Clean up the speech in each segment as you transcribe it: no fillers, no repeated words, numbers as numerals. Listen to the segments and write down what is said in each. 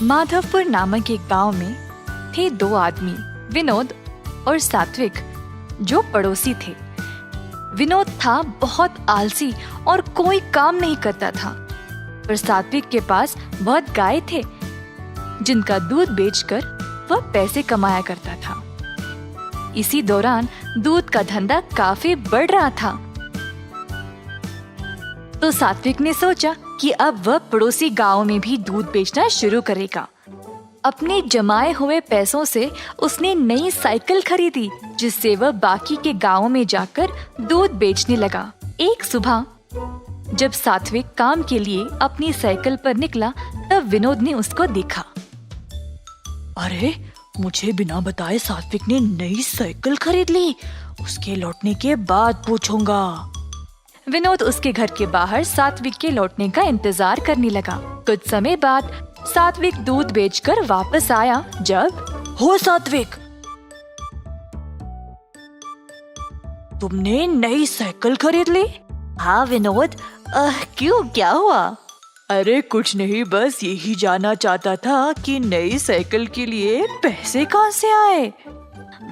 माधवपुर नामक एक गांव में थे दो आदमी, विनोद और सात्विक, जो पड़ोसी थे। विनोद था बहुत आलसी और कोई काम नहीं करता था, पर सात्विक के पास बहुत गाय थे, जिनका दूध बेचकर वह पैसे कमाया करता था। इसी दौरान दूध का धंधा काफी बढ़ रहा था, तो सात्विक ने सोचा कि अब वह पड़ोसी गांव में भी दूध बेचना शुरू करेगा। अपने जमाए हुए पैसों से उसने नई साइकिल खरीदी, जिससे वह बाकी के गांवों में जाकर दूध बेचने लगा। एक सुबह जब सात्विक काम के लिए अपनी साइकिल पर निकला, तब विनोद ने उसको देखा। अरे, मुझे बिना बताए सात्विक ने नई साइकिल खरीद ली। उसके लौटने के बाद पूछूंगा। विनोद उसके घर के बाहर सात्विक के लौटने का इंतजार करने लगा। कुछ समय बाद सात्विक दूध बेचकर वापस आया। जब हो सात्विक, तुमने नई साइकिल खरीद ली? हाँ विनोद, क्यों, क्या हुआ? अरे कुछ नहीं, बस यही जानना चाहता था कि नई साइकिल के लिए पैसे कहाँ से आए।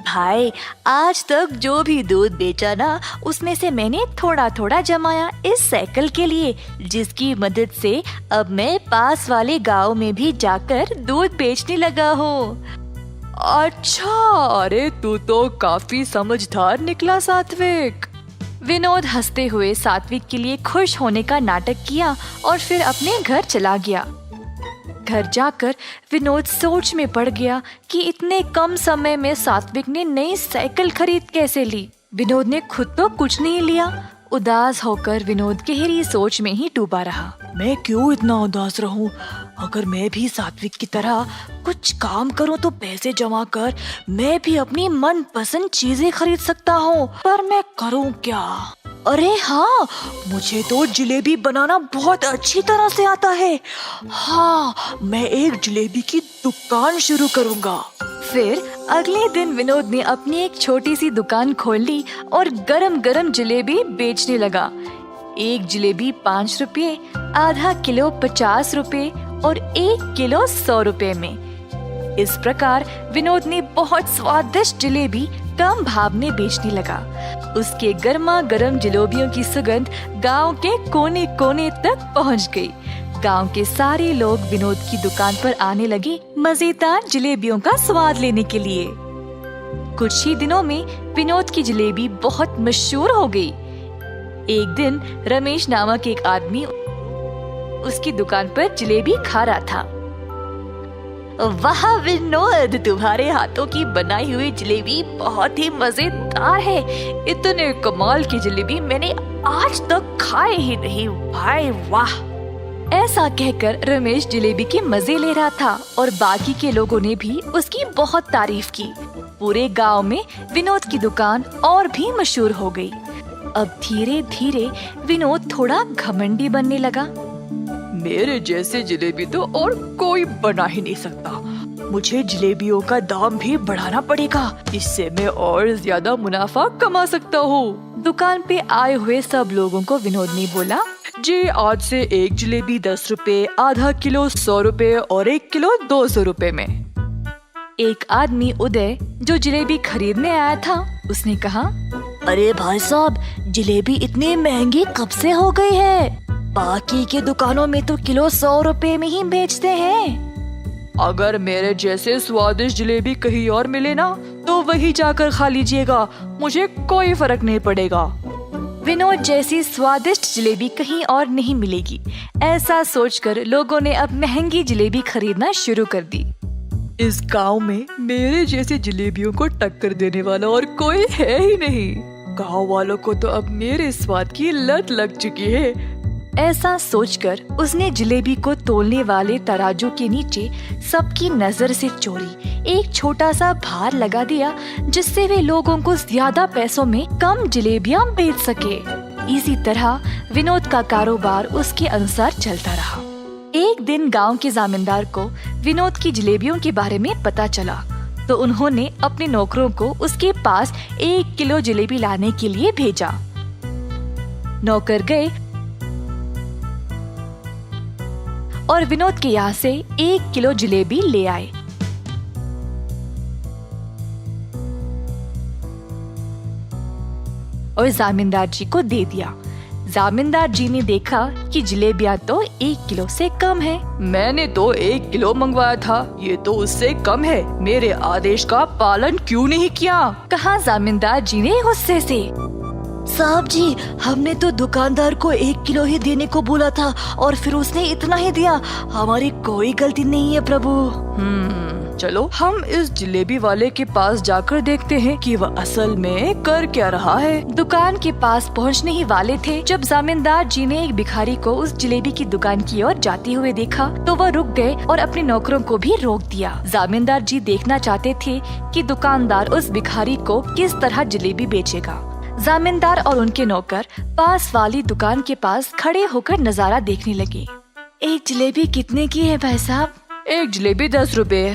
भाई, आज तक जो भी दूध बेचा ना, उसमें से मैंने थोड़ा थोड़ा जमाया इस साइकिल के लिए, जिसकी मदद से अब मैं पास वाले गांव में भी जाकर दूध बेचने लगा हूँ। अच्छा, अरे तू तो काफी समझदार निकला सात्विक। विनोद हंसते हुए सात्विक के लिए खुश होने का नाटक किया और फिर अपने घर चला गया। घर जाकर विनोद सोच में पड़ गया कि इतने कम समय में सात्विक ने नई साइकिल खरीद कैसे ली। विनोद ने खुद तो कुछ नहीं लिया। उदास होकर विनोद गहरी सोच में ही डूबा रहा। मैं क्यों इतना उदास रहूं? अगर मैं भी सात्विक की तरह कुछ काम करूं तो पैसे जमा कर मैं भी अपनी मनपसंद चीजें खरीद सकता हूं, पर मैं करूं क्या? अरे हाँ, मुझे तो जलेबी बनाना बहुत अच्छी तरह से आता है। हाँ, मैं एक जलेबी की दुकान शुरू करूंगा। फिर अगले दिन विनोद ने अपनी एक छोटी सी दुकान खोल ली और गरम गरम जलेबी बेचने लगा। एक जलेबी 5 रुपए, आधा किलो 50 रुपए और 1 किलो 100 रुपए में। इस प्रकार विनोद ने बहुत स्वादिष्ट जलेबी कम भाव में बेचने लगा। उसके गर्मा गर्म जलेबियों की सुगंध गांव के कोने कोने तक पहुंच गई। गांव के सारे लोग विनोद की दुकान पर आने लगे मजेदार जलेबियों का स्वाद लेने के लिए। कुछ ही दिनों में विनोद की जलेबी बहुत मशहूर हो गई। एक दिन रमेश नामक एक आदमी उसकी दुकान पर जलेबी खा रहा था। वाह विनोद, तुम्हारे हाथों की बनाई हुई जलेबी बहुत ही मजेदार है। इतने कमाल की जलेबी मैंने आज तक खाए ही नहीं भाई, वाह। ऐसा कहकर रमेश जलेबी के मजे ले रहा था और बाकी के लोगों ने भी उसकी बहुत तारीफ की। पूरे गांव में विनोद की दुकान और भी मशहूर हो गई। अब धीरे धीरे विनोद थोड़ा घमंडी बनने लगा। मेरे जैसे जलेबी तो और कोई बना ही नहीं सकता। मुझे जलेबियों का दाम भी बढ़ाना पड़ेगा, इससे मैं और ज्यादा मुनाफा कमा सकता हूँ। दुकान पे आए हुए सब लोगों को विनोद ने बोला, जी आज से एक जलेबी 10 रुपए, आधा किलो 100 रुपए और 1 किलो 200 रुपए में। एक आदमी उदय जो जलेबी खरीदने आया था, उसने कहा, अरे भाई साहब, जलेबी इतनी महंगी कब से हो गई है? बाकी के दुकानों में तो किलो 100 रुपए में ही बेचते हैं। अगर मेरे जैसे स्वादिष्ट जलेबी कहीं और मिले ना, तो वही जाकर खा लीजिएगा, मुझे कोई फर्क नहीं पड़ेगा। विनोद जैसी स्वादिष्ट जलेबी कहीं और नहीं मिलेगी, ऐसा सोचकर लोगों ने अब महंगी जलेबी खरीदना शुरू कर दी। इस गांव में मेरे जैसे जलेबियों को टक्कर देने वाला और कोई है ही नहीं। गांव वालों को तो अब मेरे स्वाद की लत लग चुकी है। ऐसा सोचकर उसने जलेबी को तोलने वाले तराजू के नीचे सबकी नजर से चोरी एक छोटा सा भार लगा दिया, जिससे वे लोगों को ज्यादा पैसों में कम जलेबियां बेच सके। इसी तरह विनोद का कारोबार उसके अनुसार चलता रहा। एक दिन गांव के जमींदार को विनोद की जलेबियों के बारे में पता चला, तो उन्होंने अपने नौकरों को उसके पास 1 किलो जलेबी लाने के लिए भेजा। नौकर गए और विनोद के यहाँ से 1 किलो जलेबी ले आए। और जामींदार जी को दे दिया। जामींदार जी ने देखा कि जलेबियाँ तो 1 किलो से कम है। मैंने तो 1 किलो मंगवाया था, ये तो उससे कम है। मेरे आदेश का पालन क्यों नहीं किया? कहा जामींदार जी ने गुस्से से। साहब जी, हमने तो दुकानदार को 1 किलो ही देने को बोला था और फिर उसने इतना ही दिया। हमारी कोई गलती नहीं है प्रभु। चलो हम इस जलेबी वाले के पास जाकर देखते हैं कि वह असल में कर क्या रहा है। दुकान के पास पहुंचने ही वाले थे जब जामींदार जी ने एक भिखारी को उस जलेबी की दुकान की ओर जाते हुए देखा तो वह रुक गए और अपने नौकरों को भी रोक दिया। जामींदार जी देखना चाहते थे कि दुकानदार उस भिखारी को किस तरह जलेबी बेचेगा। जामींदार और उनके नौकर पास वाली दुकान के पास खड़े होकर नजारा देखने लगे। एक जलेबी कितने की है भाई साहब? एक जलेबी 10 रुपए।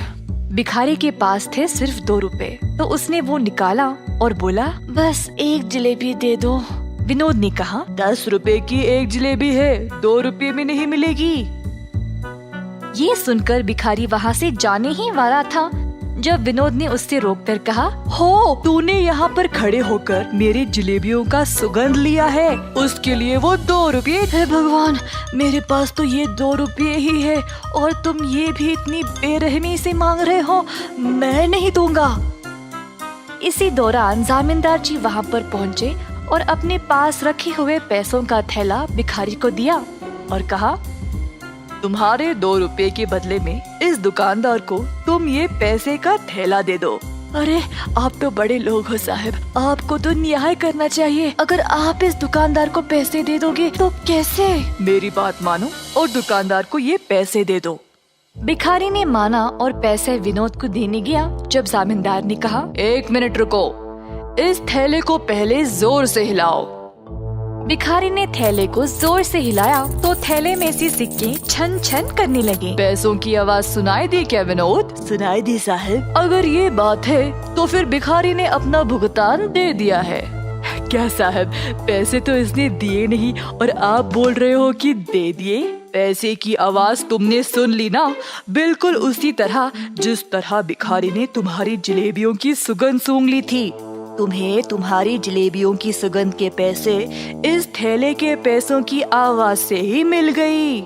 भिखारी के पास थे सिर्फ 2 रुपए, तो उसने वो निकाला और बोला, बस एक जलेबी दे दो। विनोद ने कहा, 10 रुपए की एक जलेबी है, 2 रुपए में नहीं मिलेगी। ये सुनकर भिखारी वहाँ से जाने ही वाला था जब विनोद ने उससे रोककर कहा, हो तूने यहाँ पर खड़े होकर मेरे जलेबियों का सुगंध लिया है, उसके लिए वो 2 रुपये। हे भगवान, मेरे पास तो ये 2 रुपये ही है और तुम ये भी इतनी बेरहमी से मांग रहे हो, मैं नहीं दूंगा। इसी दौरान जामींदार जी वहाँ पर पहुँचे और अपने पास रखे हुए पैसों का थैला भिखारी को दिया और कहा, तुम्हारे 2 रुपए के बदले में इस दुकानदार को तुम ये पैसे का थैला दे दो। अरे आप तो बड़े लोग हो साहब, आपको तो न्याय करना चाहिए। अगर आप इस दुकानदार को पैसे दे दोगे तो कैसे? मेरी बात मानो और दुकानदार को ये पैसे दे दो। भिखारी ने माना और पैसे विनोद को देने गया जब जामींदार ने कहा, 1 मिनट रुको, इस थैले को पहले जोर से हिलाओ। भिखारी ने थैले को जोर से हिलाया तो थैले में से सिक्के छन छन करने लगे। पैसों की आवाज सुनाई दी क्या विनोद? सुनाई दी साहब। अगर ये बात है तो फिर भिखारी ने अपना भुगतान दे दिया है। क्या साहब, पैसे तो इसने दिए नहीं और आप बोल रहे हो कि दे दिए? पैसे की आवाज तुमने सुन ली ना, बिल्कुल उसी तरह जिस तरह भिखारी ने तुम्हारी जलेबियों की सुगंध सूंघ ली थी। तुम्हें तुम्हारी जलेबियों की सुगंध के पैसे इस थैले के पैसों की आवाज से ही मिल गई।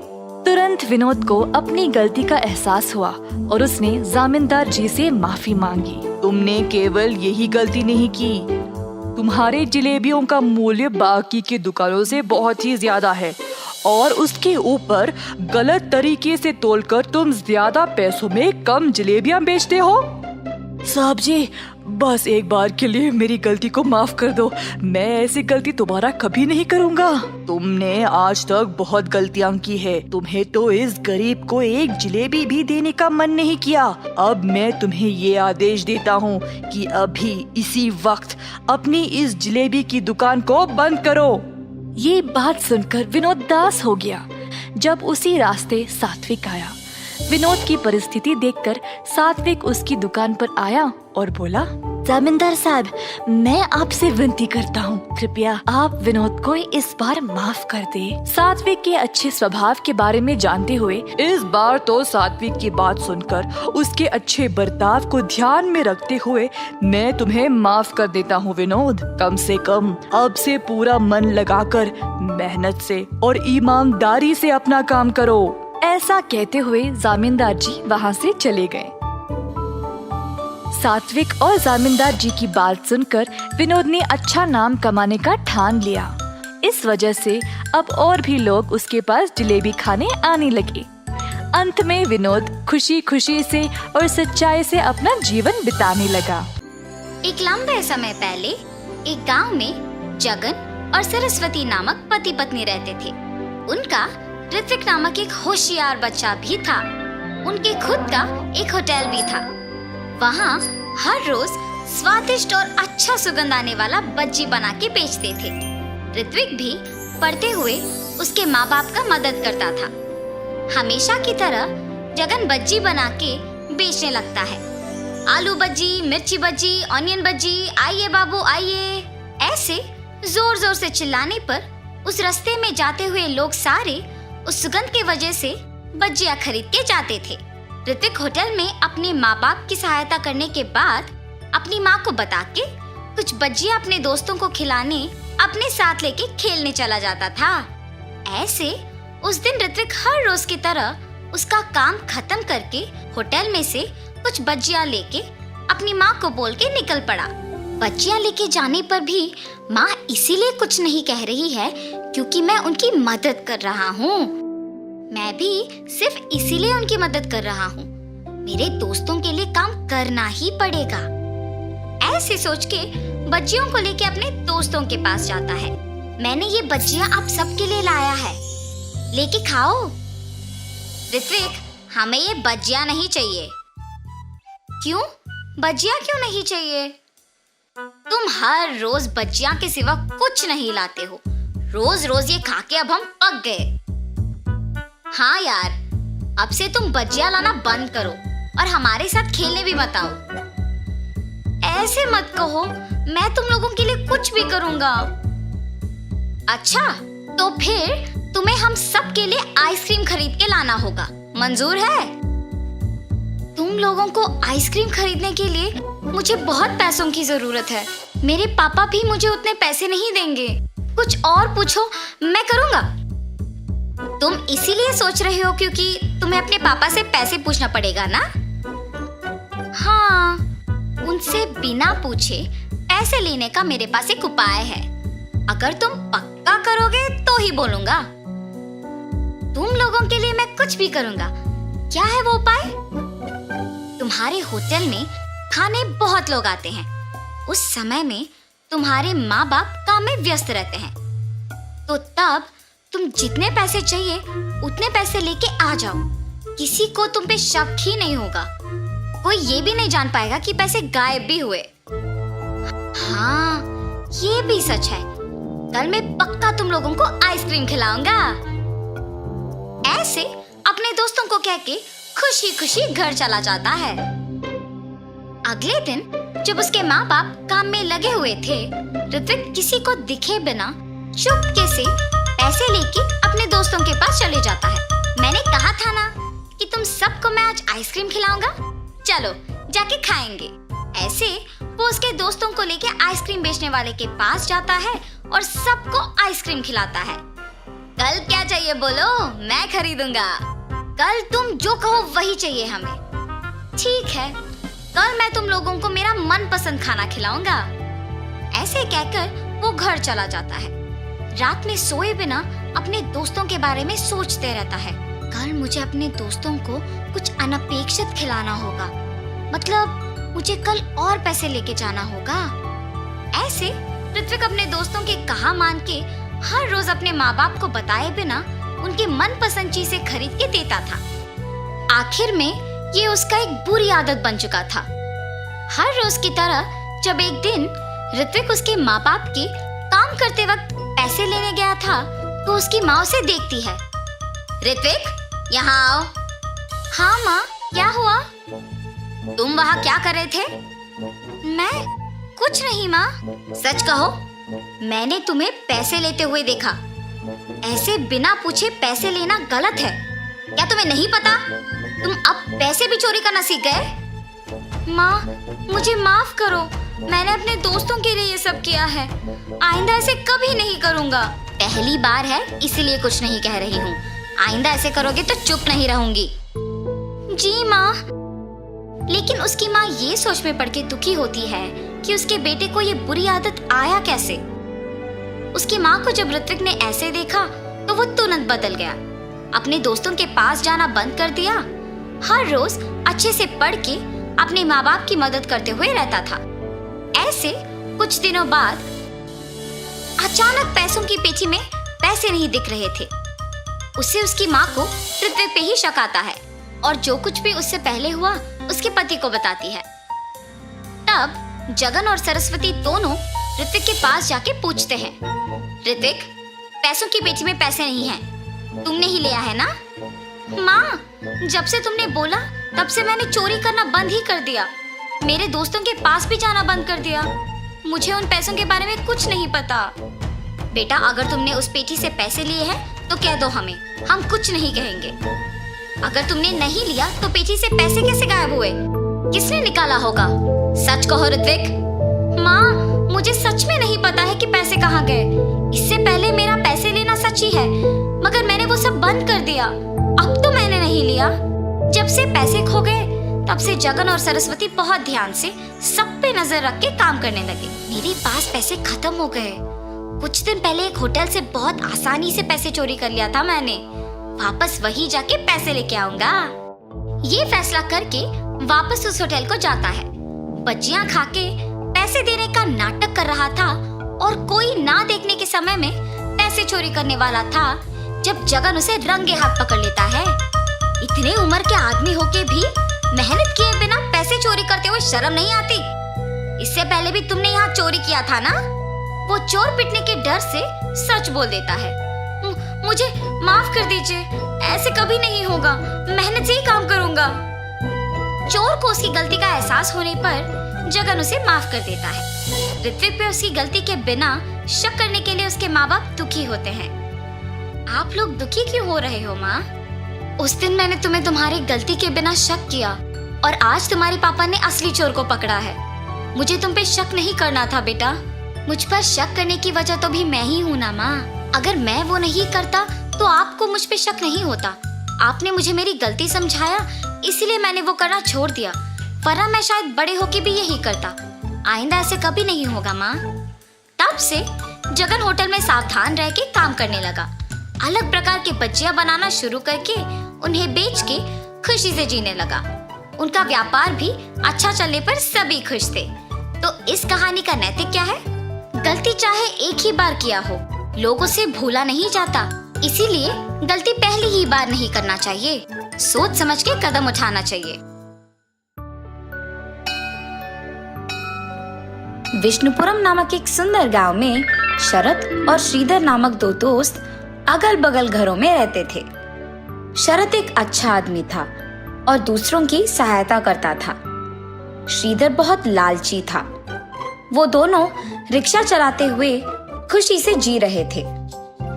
तुरंत विनोद को अपनी गलती का एहसास हुआ और उसने जामींदार जी से माफी मांगी। तुमने केवल यही गलती नहीं की, तुम्हारे जलेबियों का मूल्य बाकी की दुकानों से बहुत ही ज्यादा है और उसके ऊपर गलत तरीके से तोलकर तुम ज्यादा पैसों में कम जलेबियां बेचते हो। साहब जी, बस एक बार के लिए मेरी गलती को माफ कर दो, मैं ऐसी गलती दोबारा कभी नहीं करूँगा। तुमने आज तक बहुत गलतियाँ की है, तुम्हें तो इस गरीब को एक जलेबी भी देने का मन नहीं किया। अब मैं तुम्हें ये आदेश देता हूँ कि अभी इसी वक्त अपनी इस जलेबी की दुकान को बंद करो। ये बात सुनकर विनोद दास हो गया। जब उसी रास्ते सात्विक आया, विनोद की परिस्थिति देखकर सात्विक उसकी दुकान पर आया और बोला, जामींदार साहब, मैं आपसे विनती करता हूँ, कृपया आप विनोद को इस बार माफ कर दे। सात्विक के अच्छे स्वभाव के बारे में जानते हुए इस बार तो सात्विक की बात सुनकर उसके अच्छे बर्ताव को ध्यान में रखते हुए मैं तुम्हें माफ कर देता हूँ विनोद। कम से कम अब से पूरा मन लगाकर मेहनत से और ईमानदारी से अपना काम करो। ऐसा कहते हुए जामींदार जी वहाँ से चले गए। सात्विक और जामींदार जी की बात सुनकर विनोद ने अच्छा नाम कमाने का ठान लिया। इस वजह से अब और भी लोग उसके पास जलेबी खाने आने लगे। अंत में विनोद खुशी खुशी से और सच्चाई से अपना जीवन बिताने लगा। एक लंबे समय पहले एक गांव में जगन और सरस्वती नामक पति पत्नी रहते थे। उनका ऋत्विक नामक एक होशियार बच्चा भी था। उनके खुद का एक होटल भी था। वहाँ हर रोज स्वादिष्ट और अच्छा सुगंध आने वाला बज्जी बना के बेचते थे। ऋत्विक भी पढ़ते हुए उसके माँ बाप का मदद करता था। हमेशा की तरह जगन बज्जी बना के बेचने लगता है। आलू बज्जी, मिर्ची बज्जी, ऑनियन बज्जी, आइए बाबू आइए। ऐसे जोर जोर से चिल्लाने पर उस रास्ते में जाते हुए लोग सारे उस सुगंध की वजह से भजिया खरीद के जाते थे। ऋत्विक होटल में अपने माँ बाप की सहायता करने के बाद अपनी माँ को बता के कुछ भजिया अपने दोस्तों को खिलाने अपने साथ लेके खेलने चला जाता था। ऐसे उस दिन ऋत्विक हर रोज की तरह उसका काम खत्म करके होटल में से कुछ भजिया लेके अपनी माँ को बोल के निकल पड़ा। भजिया लेके जाने पर भी माँ इसीलिए कुछ नहीं कह रही है क्योंकि मैं उनकी मदद कर रहा हूँ। मैं भी सिर्फ इसीलिए उनकी मदद कर रहा हूँ। मेरे दोस्तों के लिए काम करना ही पड़ेगा। ऐसे सोच के भजियों को लेके अपने दोस्तों के पास जाता है। मैंने ये भजिया आप सबके लिए लाया है, लेके खाओ। ऋत्विक, हमें ये भजिया नहीं चाहिए। क्यों? भजिया क्यों नहीं चाहिए? तुम हर रोज भजिया के सिवा कुछ नहीं लाते हो। रोज रोज ये खा के अब हम पक गए। हाँ यार, अब से तुम भजिया लाना बंद करो और हमारे साथ खेलने भी मत आओ। ऐसे मत कहो, मैं तुम लोगों के लिए कुछ भी करूंगा। अच्छा, तो फिर तुम्हें हम सब के लिए आइसक्रीम खरीद के लाना होगा, मंजूर है? तुम लोगों को आइसक्रीम खरीदने के लिए मुझे बहुत पैसों की जरूरत है। मेरे पापा भी मुझे उतने पैसे नहीं देंगे। कुछ और पूछो, मैं करूंगा। तुम इसीलिए सोच रहे हो क्योंकि तुम्हें अपने पापा से पैसे पूछना पड़ेगा ना? हाँ, उनसे बिना पूछे पैसे लेने का मेरे पास एक उपाय है। अगर तुम पक्का करोगे तो ही बोलूंगा। तुम लोगों के लिए मैं कुछ भी करूंगा। क्या है वो उपाय? तुम्हारे होटल में खाने बहुत लोग आते हैं। उस समय में तुम्हारे माँ बाप काम में व्यस्त रहते हैं, तो तब तुम जितने पैसे चाहिए उतने पैसे लेके आ जाओ। किसी को तुम पे शक ही नहीं होगा। कोई ये भी नहीं जान पाएगा कि पैसे गायब भी हुए। हाँ, ये भी सच है। कल मैं पक्का तुम लोगों को आइसक्रीम खिलाऊंगा। ऐसे अपने दोस्तों को कह के खुशी खुशी घर चला जाता है। अगले दिन जब उसके माँ बाप काम में लगे हुए थे, ऋत्विक किसी को दिखे बिना चुपके से पैसे लेके अपने दोस्तों के पास चले जाता है। मैंने कहा था ना कि तुम सबको मैं आज आइसक्रीम खिलाऊंगा, चलो जाके खाएंगे। ऐसे वो उसके दोस्तों को लेके आइसक्रीम बेचने वाले के पास जाता है और सबको आइसक्रीम खिलाता है। कल क्या चाहिए बोलो, मैं खरीदूंगा। कल तुम जो कहो वही चाहिए हमें। ठीक है, कल मैं तुम लोगों को मेरा मनपसंद खाना खिलाऊंगा। ऐसे कहकर वो घर चला जाता है। रात में सोए बिना अपने दोस्तों के बारे में सोचते रहता है। कल मुझे अपने दोस्तों को कुछ अनपेक्षित खिलाना होगा, मतलब मुझे कल और पैसे लेके जाना होगा। ऐसे ऋत्विक अपने दोस्तों के कहा मान के हर रोज अपने माँ बाप को बताए बिना उनके मनपसंद चीजें खरीद के देता था। आखिर में ये उसका एक बुरी आदत बन चुका था। हर रोज की तरह जब एक दिन ऋत्विक उसके माँ बाप के काम करते वक्त पैसे लेने गया था, तो उसकी माँ उसे देखती है। ऋत्विक, यहाँ आओ। हाँ माँ, क्या हुआ? तुम वहाँ क्या कर रहे थे? मैं कुछ नहीं माँ। सच कहो, मैंने तुम्हें पैसे लेते हुए देखा। ऐसे बिना पूछे पैसे लेना गलत है। क्या तुम्हें नहीं पता? तुम अब पैसे भी चोरी करना सीख गए। माँ, मुझे माफ करो। मैंने अपने दोस्तों के लिए ये सब किया है। आइंदा ऐसे कभी नहीं करूँगा। पहली बार है इसलिए कुछ नहीं कह रही हूँ। आइंदा ऐसे करोगे तो चुप नहीं रहूंगी। जी माँ। लेकिन उसकी माँ ये सोच में पड़ के दुखी होती है कि उसके बेटे को ये बुरी आदत आया कैसे। उसकी माँ को जब ऋत्विक ने ऐसे देखा तो वो तुरंत बदल गया। अपने दोस्तों के पास जाना बंद कर दिया। हर रोज अच्छे से पढ़ के अपने माँ बाप की मदद करते हुए रहता था। ऐसे कुछ दिनों बाद अचानक पैसों की पेटी में पैसे नहीं दिख रहे थे। उससे उसकी माँ को ऋत्विक पे ही शक आता है और जो कुछ भी उससे पहले हुआ उसके पति को बताती है। तब जगन और सरस्वती दोनों ऋत्विक के पास जाके पूछते हैं, ऋत्विक, पैसों की पेटी में पैसे नहीं हैं, तुमने ही लिया है ना? माँ, जब से तुमने बोला तब से मैंने चोरी करना बंद ही कर दिया। मेरे दोस्तों के पास भी जाना बंद कर दिया। मुझे उन पैसों के बारे में कुछ नहीं पता। बेटा, अगर तुमने उस पेटी से पैसे लिए हैं तो कह दो हमें, हम कुछ नहीं कहेंगे। अगर तुमने नहीं लिया तो पेटी से पैसे कैसे गायब हुए? किसने निकाला होगा? सच कहो ऋत्विक। माँ, मुझे सच में नहीं पता है कि पैसे कहाँ गए। इससे पहले मेरा पैसे लेना सच ही है, मगर मैंने वो सब बंद कर दिया। अब तो मैंने नहीं लिया। जब से पैसे खो गए तब से जगन और सरस्वती बहुत ध्यान से सब पे नजर रख के काम करने लगे। मेरे पास पैसे खत्म हो गए। कुछ दिन पहले एक होटल से बहुत आसानी से पैसे चोरी कर लिया था मैंने। वापस वही जाके पैसे लेके आऊंगा। ये फैसला करके वापस उस होटल को जाता है। बच्चियां खाके पैसे देने का नाटक कर रहा था और कोई ना देखने के समय में पैसे चोरी करने वाला था जब जगन उसे रंगे हाथ पकड़ लेता है। इतने उम्र के आदमी होके भी मेहनत किए बिना पैसे चोरी करते हुए शर्म नहीं आती? इससे पहले भी तुमने यहाँ चोरी किया था ना? वो चोर पिटने के डर से सच बोल देता है। मुझे माफ कर दीजिए, ऐसे कभी नहीं होगा, मेहनत से ही काम करूंगा। चोर को उसकी गलती का एहसास होने पर जगन उसे माफ कर देता है। ऋत्विक पे उसकी गलती के बिना शक करने के लिए उसके माँ बाप दुखी होते हैं। आप लोग दुखी क्यों हो रहे हो माँ? उस दिन मैंने तुम्हें तुम्हारी गलती के बिना शक किया और आज तुम्हारे पापा ने असली चोर को पकड़ा है। मुझे तुम पे शक नहीं करना था बेटा। मुझ पर शक करने की वजह तो भी मैं ही हूँ ना माँ। अगर मैं वो नहीं करता तो आपको मुझ पे शक नहीं होता। आपने मुझे मेरी गलती समझाया, इसलिए मैंने वो करना छोड़ दिया, वरना मैं शायद बड़े होके भी यही करता। आइंदा ऐसे कभी नहीं होगा माँ। तब से जगन होटल में सावधान रह के काम करने लगा। अलग प्रकार के बच्चियां बनाना शुरू करके उन्हें बेच के खुशी से जीने लगा। उनका व्यापार भी अच्छा चलने पर सभी खुश थे। तो इस कहानी का नैतिक क्या है? गलती चाहे एक ही बार किया हो, लोगों से भूला नहीं जाता। इसीलिए गलती पहली ही बार नहीं करना चाहिए, सोच समझ के कदम उठाना चाहिए। विष्णुपुरम नामक एक सुंदर गांव में शरत और श्रीधर नामक दो दोस्त अगल बगल घरों में रहते थे। शरत एक अच्छा आदमी था और दूसरों की सहायता करता था। श्रीधर बहुत लालची था। वो दोनों रिक्शा चलाते हुए खुशी से जी रहे थे।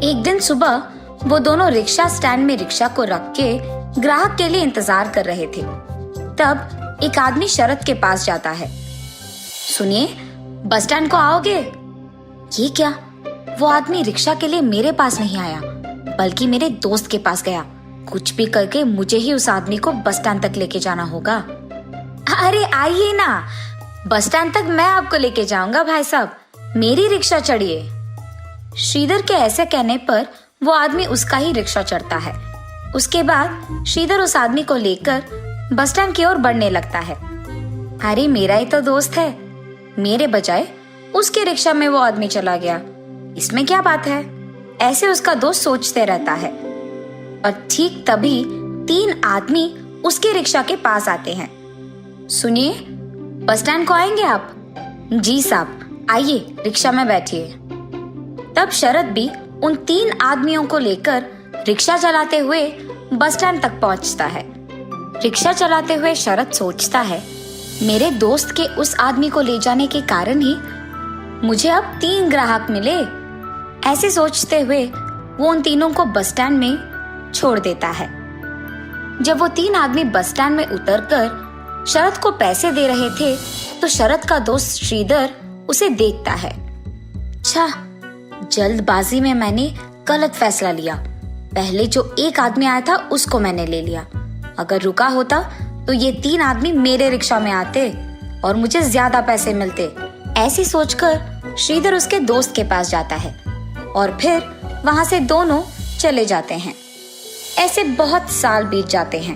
एक दिन सुबह वो दोनों रिक्शा स्टैंड में रिक्शा को रख के ग्राहक के लिए इंतजार कर रहे थे। तब एक आदमी शरत के पास जाता है। सुनिए, बस स्टैंड को आओगे? ये क्या? वो आदमी रिक्शा के लिए मेरे पास नहीं आया, बल्कि मेरे दोस्त के पास गया। कुछ भी करके मुझे ही उस आदमी को बस स्टैंड तक लेके जाना होगा। अरे आइए ना, बस स्टैंड तक मैं आपको लेके जाऊंगा भाई साहब, मेरी रिक्शा चढ़िए। श्रीधर के ऐसे कहने पर वो आदमी उसका ही रिक्शा चढ़ता है। उसके बाद श्रीधर उस आदमी को लेकर बस स्टैंड की ओर बढ़ने लगता है। अरे मेरा ही तो दोस्त है, मेरे बजाय उसके रिक्शा में वो आदमी चला गया, इसमें क्या बात है? ऐसे उसका दोस्त सोचते रहता है। और ठीक तभी तीन आदमी उसके रिक्शा के पास आते हैं। सुनिए, बस स्टैंड को आएंगे आप? जी साहब, आइए रिक्शा में बैठिए। तब शरत भी उन तीन आदमियों को लेकर रिक्शा चलाते हुए बस स्टैंड तक पहुंचता है। रिक्शा चलाते हुए शरत सोचता है, मेरे दोस्त के उस आदमी को ले जाने के कारण ही मुझे अब 3 ग्राहक मिले। ऐसे सोचते हुए वो उन तीनों को बस स्टैंड में छोड़ देता है। जब वो 3 आदमी बस स्टैंड में उतरकर शरत को पैसे दे रहे थे तो शरत का दोस्त श्रीधर उसे देखता है। अच्छा, जल्दबाजी में मैंने गलत फैसला लिया। पहले जो एक आदमी आया था उसको मैंने ले लिया। अगर रुका होता तो ये 3 आदमी मेरे रिक्शा में आते और मुझे ज्यादा पैसे मिलते। ऐसी सोचकर श्रीधर उसके दोस्त के पास जाता है और फिर वहां से दोनों चले जाते हैं। ऐसे बहुत साल बीत जाते हैं।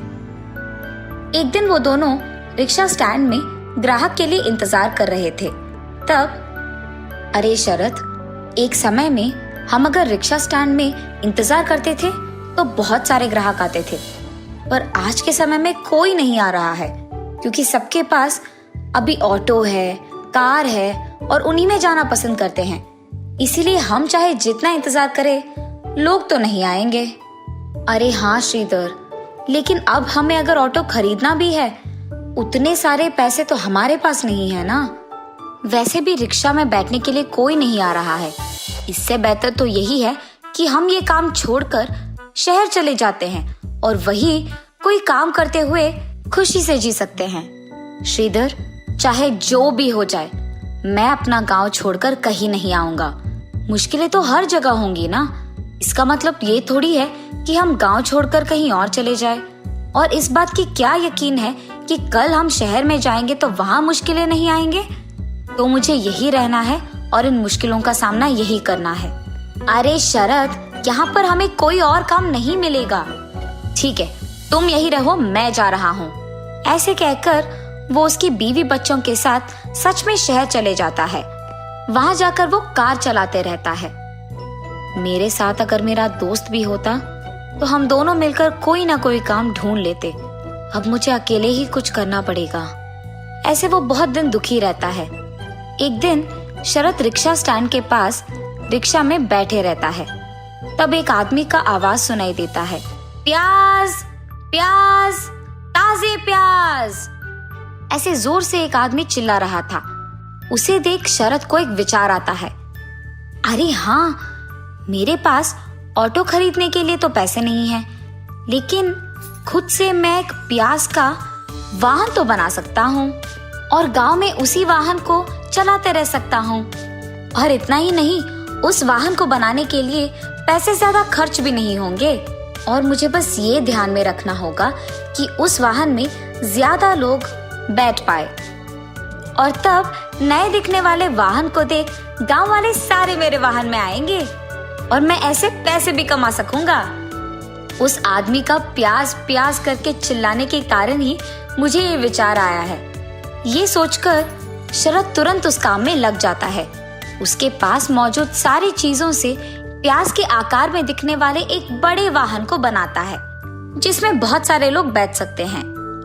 एक दिन वो दोनों रिक्शा स्टैंड में ग्राहक के लिए इंतजार कर रहे थे। तब, अरे शरत, एक समय में हम अगर रिक्शा स्टैंड में इंतजार करते थे तो बहुत सारे ग्राहक आते थे, पर आज के समय में कोई नहीं आ रहा है क्योंकि सबके पास अभी ऑटो है, कार है और उन्हीं में जाना पसंद करते हैं। इसीलिए हम चाहे जितना इंतजार करें, लोग तो नहीं आएंगे। अरे हाँ श्रीधर, लेकिन अब हमें अगर ऑटो खरीदना भी है, उतने सारे पैसे तो हमारे पास नहीं है ना। वैसे भी रिक्शा में बैठने के लिए कोई नहीं आ रहा है। इससे बेहतर तो यही है कि हम ये काम छोड़कर शहर चले जाते हैं और वही कोई काम करते हुए खुशी से जी सकते हैं। श्रीधर, चाहे जो भी हो जाए, मैं अपना गांव छोड़कर कहीं नहीं आऊंगा। मुश्किलें तो हर जगह होंगी ना, इसका मतलब ये थोड़ी है कि हम गांव छोड़कर कहीं और चले जाए। और इस बात की क्या यकीन है कि कल हम शहर में जाएंगे तो वहां मुश्किलें नहीं आएंगे। तो मुझे यही रहना है और इन मुश्किलों का सामना यही करना है। अरे शरद, यहाँ पर हमें कोई और काम नहीं मिलेगा। ठीक है, तुम यही रहो, मैं जा रहा हूँ। ऐसे कहकर वो उसकी बीवी बच्चों के साथ सच में शहर चले जाता है। वहां जाकर वो कार चलाते रहता है। मेरे साथ अगर मेरा दोस्त भी होता तो हम दोनों मिलकर कोई ना कोई काम ढूंढ लेते। अब मुझे अकेले ही कुछ करना पड़ेगा। ऐसे वो बहुत दिन दुखी रहता है। एक दिन शरद रिक्शा स्टैंड के पास रिक्शा में बैठे रहता है। तब एक आदमी का आवाज सुनाई देता है, प्याज, प्याज, ताजे प्याज। ऐसे जोर से एक आदमी चिल्ला रहा था। उसे देख शरद को एक विचार आता है। अरे हाँ, मेरे पास ऑटो खरीदने के लिए तो पैसे नहीं है, लेकिन खुद से मैं एक प्याज का वाहन तो बना सकता हूँ और गांव में उसी वाहन को चलाते रह सकता हूँ। और इतना ही नहीं, उस वाहन को बनाने के लिए पैसे ज्यादा खर्च भी नहीं होंगे। और मुझे बस ये ध्यान में रखना होगा कि उस वाहन में ज्यादा लोग बैठ पाए। और तब नए दिखने वाले वाहन को देख गांव वाले सारे मेरे वाहन में आएंगे और मैं ऐसे पैसे भी कमा सकूंगा। उस आदमी का प्याज प्याज करके चिल्लाने के कारण ही मुझे ये विचार आया है। ये सोचकर शरद तुरंत उस काम में लग जाता है। उसके पास मौजूद सारी चीजों से प्याज के आकार में दिखने वाले एक बड़े वाहन को बनाता है, जिसमें बहुत सारे लोग बैठ सकते हैं,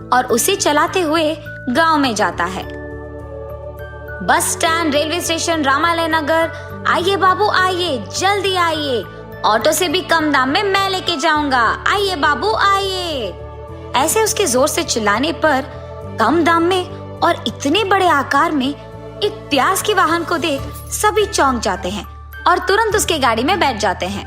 और उसे चलाते हुए गांव में जाता है। Bus stand, railway station, Ramalaya नगर, आइए बाबू आइए, जल्दी आइए, ऑटो से भी कम दाम में मैं लेके जाऊंगा, आइए बाबू आइए। ऐसे उसके जोर से चिल्लाने पर कम दाम में और इतने बड़े आकार में एक प्याज के वाहन को देख सभी चौंक जाते हैं और तुरंत उसके गाड़ी में बैठ जाते हैं।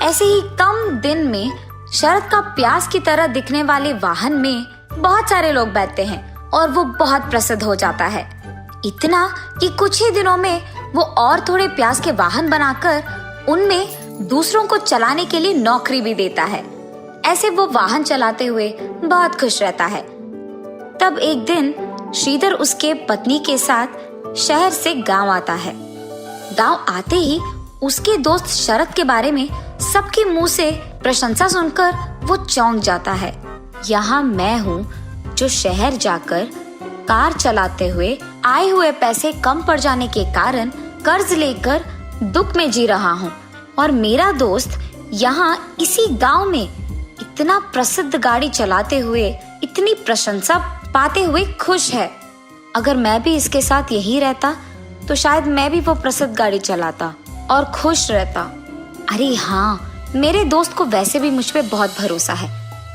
ऐसे ही कम दिन में शरद का प्याज की तरह दिखने वाले वाहन में बहुत सारे लोग बैठते हैं और वो बहुत प्रसिद्ध हो जाता है। इतना कि कुछ ही दिनों में वो और थोड़े प्याज के वाहन बनाकर उनमें दूसरों को चलाने के लिए नौकरी भी देता है। ऐसे वो वाहन चलाते हुए बहुत खुश रहता है। तब एक दिन श्रीधर उसके पत्नी के साथ शहर से गांव आता है। गांव आते ही उसके दोस्त शरद के बारे में सबके मुंह से प्रशंसा सुनकर वो चौंक जाता है। यहाँ मैं हूँ जो शहर जाकर कार चलाते हुए आए हुए पैसे कम पड़ जाने के कारण कर्ज लेकर दुख में जी रहा हूँ, और मेरा दोस्त यहाँ इसी गांव में इतना प्रसिद्ध गाड़ी चलाते हुए इतनी प्रशंसा पाते हुए खुश है। अगर मैं भी इसके साथ यही रहता तो शायद मैं भी वो प्रसिद्ध गाड़ी चलाता और खुश रहता। अरे हाँ, मेरे दोस्त को वैसे भी मुझ पे बहुत भरोसा है,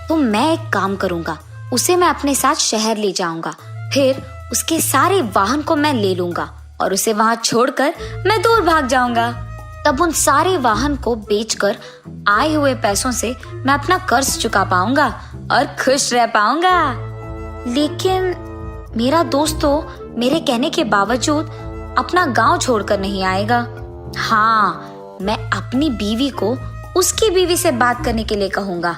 तो मैं एक काम करूंगा, उसे मैं अपने साथ शहर ले जाऊंगा, फिर उसके सारे वाहन को मैं ले लूंगा और उसे वहां छोड़कर मैं दूर भाग जाऊंगा। तब उन सारे वाहन को बेचकर आए हुए पैसों से मैं अपना कर्ज चुका पाऊंगा और खुश रह पाऊंगा। लेकिन मेरा दोस्त तो मेरे कहने के बावजूद अपना गांव छोड़कर नहीं आएगा। हाँ, मैं अपनी बीवी को उसकी बीवी से बात करने के लिए कहूंगा,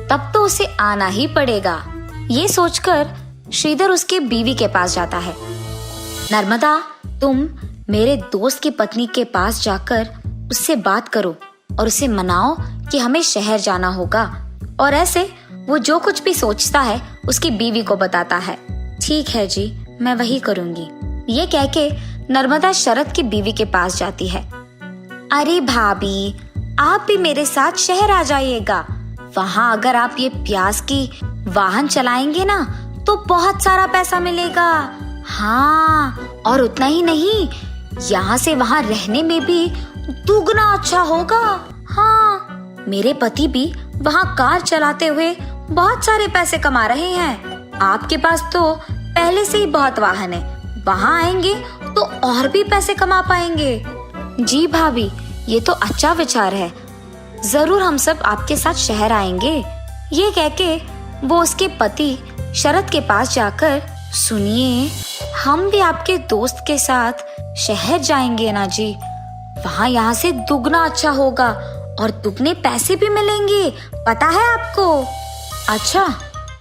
तब तो उसे आना ही पड़ेगा। ये सोचकर श्रीधर उसके बीवी के पास जाता है। नर्मदा, तुम मेरे दोस्त की पत्नी के पास जाकर उससे बात करो और उसे मनाओ कि हमें शहर जाना होगा, और ऐसे वो जो कुछ भी सोचता है उसकी बीवी को बताता है। ठीक है जी, मैं वही करूंगी। ये कह के नर्मदा शरद की बीवी के पास जाती है। अरे भाभी, आप भी मेरे साथ शहर आ जाइएगा। वहाँ अगर आप ये प्याज की वाहन चलाएंगे ना तो बहुत सारा पैसा मिलेगा। हाँ, और उतना ही नहीं, यहाँ से वहाँ रहने में भी दुगना अच्छा होगा। हाँ, मेरे पति भी वहाँ कार चलाते हुए बहुत सारे पैसे कमा रहे हैं। आपके पास तो पहले से ही बहुत वाहन है, वहाँ आएंगे तो और भी पैसे कमा पाएंगे। जी भाभी, ये तो अच्छा विचार है, जरूर हम सब आपके साथ शहर आएंगे। ये कह के वो उसके पति शरद के पास जाकर, सुनिए, हम भी आपके दोस्त के साथ शहर जाएंगे ना जी। वहाँ यहाँ से दुगना अच्छा होगा और दुगने पैसे भी मिलेंगे, पता है आपको। अच्छा,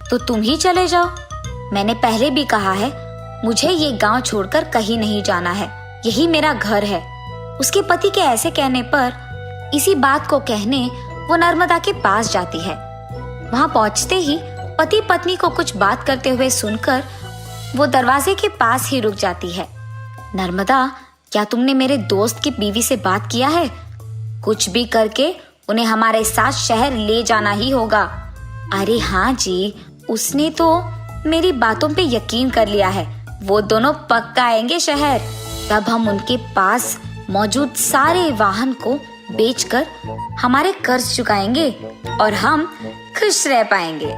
तो तुम ही चले जाओ। मैंने पहले भी कहा है, मुझे ये गांव छोड़कर कहीं नहीं जाना है, यही मेरा घर है। उसके पति के ऐसे कहने पर इसी बात को कहने वो नर्मदा के पास जाती है। वहां पहुंचते ही पति पत्नी को कुछ बात करते हुए सुनकर वो दरवाजे के पास ही रुक जाती है। नर्मदा, क्या तुमने मेरे दोस्त की बीवी से बात किया है? कुछ भी करके उन्हें हमारे साथ शहर ले जाना ही होगा। अरे हाँ जी, उसने तो मेरी बातों पे यकीन कर लिया है। वो दोनों पक्का आएंगे शहर। तब हम उनके पास मौजूद सारे वाहन को बेचकर हमारे कर्ज चुकाएंगे और हम खुश रह पाएंगे।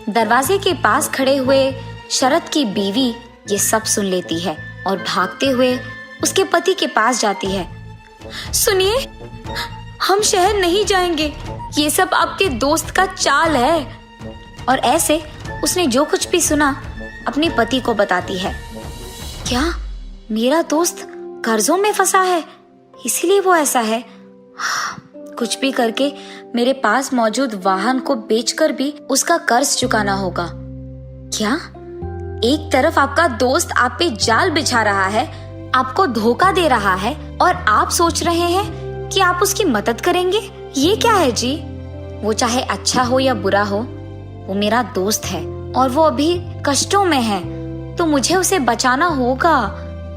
दरवाजे के पास खड़े हुए शरद की बीवी ये सब सुन लेती है और भागते हुए उसके पति के पास जाती है। सुनिए, हम शहर नहीं जाएंगे, ये सब आपके दोस्त का चाल है। और ऐसे उसने जो कुछ भी सुना अपने पति को बताती है। क्या मेरा दोस्त कर्जों में फंसा है, इसीलिए वो ऐसा है? कुछ भी करके मेरे पास मौजूद वाहन को बेचकर भी उसका कर्ज चुकाना होगा। क्या एक तरफ आपका दोस्त आप पे जाल बिछा रहा है, आपको धोखा दे रहा है, और आप सोच रहे हैं कि आप उसकी मदद करेंगे? ये क्या है जी? वो चाहे अच्छा हो या बुरा हो, वो मेरा दोस्त है और वो अभी कष्टों में है, तो मुझे उसे बचाना होगा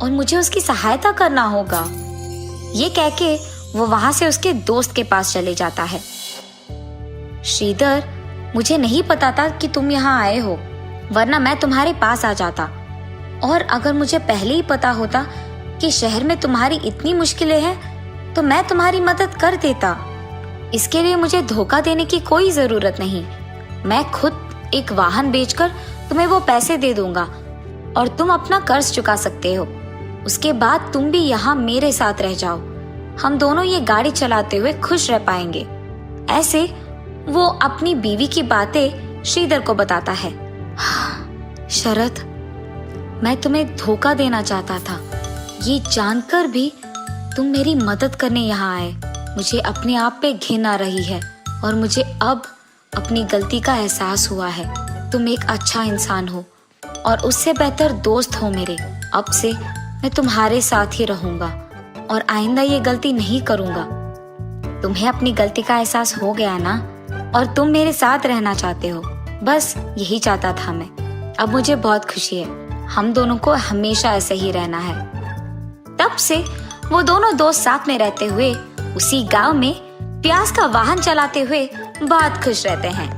और मुझे उसकी सहायता करना होगा। ये कह के वो वहां से उसके दोस्त के पास चले जाता है। श्रीधर, मुझे नहीं पता था कि तुम यहाँ आए हो, वरना मैं तुम्हारे पास आ जाता। और अगर मुझे पहले ही पता होता कि शहर में तुम्हारी इतनी मुश्किलें हैं, तो मैं तुम्हारी मदद कर देता। इसके लिए मुझे धोखा देने की कोई जरूरत नहीं। मैं खुद एक वाहन बेचकर तुम्हें वो पैसे दे दूंगा और तुम अपना कर्ज चुका सकते हो। उसके बाद तुम भी यहाँ मेरे साथ रह जाओ। हम दोनों ये गाड़ी चलाते हुए खुश रह पाएंगे। ऐसे वो अपनी बीवी की बातें श्रीधर को बताता है। शरद, मैं तुम्हें धोखा देना चाहता था, ये जानकर भी तुम मेरी मदद करने यहाँ आए। मुझे अपने आप पे घिन आ रही है और मुझे अब अपनी गलती का एहसास हुआ है। तुम एक अच्छा इंसान हो और उससे बेहतर दोस्त हो मेरे। अब से मैं तुम्हारे साथ ही रहूंगा और आइंदा ये गलती नहीं करूंगा। तुम्हें अपनी गलती का एहसास हो गया ना, और तुम मेरे साथ रहना चाहते हो। बस यही चाहता था मैं। अब मुझे बहुत खुशी है। हम दोनों को हमेशा ऐसे ही रहना है। तब से वो दोनों दोस्त साथ में रहते हुए उसी गांव में प्याज का वाहन चलाते हुए बहुत खुश रहते हैं।